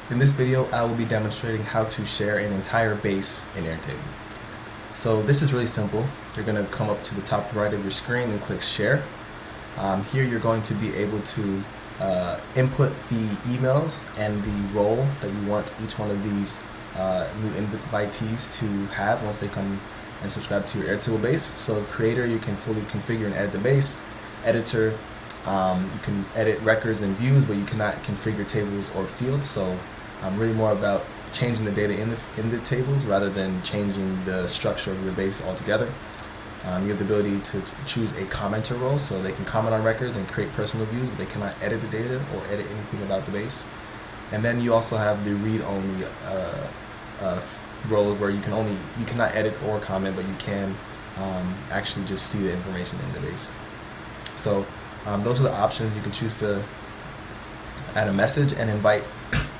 In this video, I will be demonstrating how to share an entire base in Airtable. So this is really simple. You're going to come up to the top right of your screen and click Share. Here you're going to be able to input the emails and the role that you want each one of these new invitees to have once they come and subscribe to your Airtable base. So creator, you can fully configure and edit the base. Editor, you can edit records and views, but you cannot configure tables or fields. So really more about changing the data in the tables rather than changing the structure of your base altogether. You have the ability to choose a commenter role, so they can comment on records and create personal views, but they cannot edit the data or edit anything about the base. And then you also have the read-only role where you cannot edit or comment, but you can actually just see the information in the base. So those are the options. You can choose to add a message and invite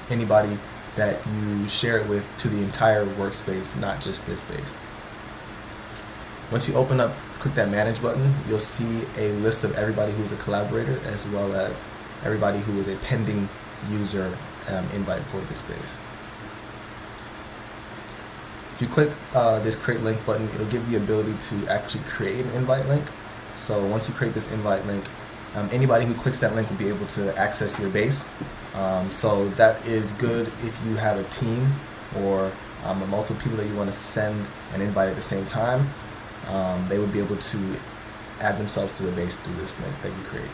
anybody that you share it with to the entire workspace, not just this base. Once you open up, click that Manage button, you'll see a list of everybody who is a collaborator as well as everybody who is a pending user invite for this base. If you click this Create Link button, it'll give you the ability to actually create an invite link. So once you create this invite link, anybody who clicks that link will be able to access your base. So that is good if you have a team or multiple people that you want to send an invite at the same time. They would be able to add themselves to the base through this link that you create.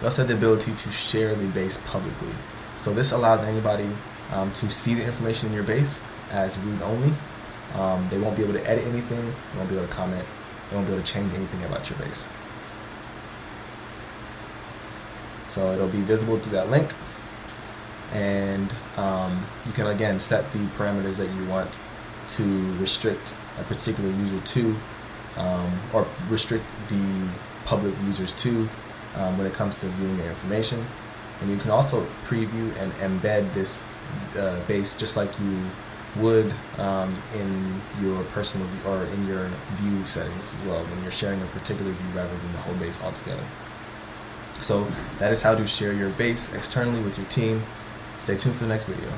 You also have the ability to share the base publicly. So this allows anybody to see the information in your base as read-only. They won't be able to edit anything, they won't be able to comment, they won't be able to change anything about your base. So it'll be visible through that link, and you can again set the parameters that you want to restrict a particular user to, or restrict the public users to when it comes to viewing their information. And you can also preview and embed this base just like you would in your personal or in your view settings as well, when you're sharing a particular view rather than the whole base altogether. So that is how to share your base externally with your team. Stay tuned for the next video.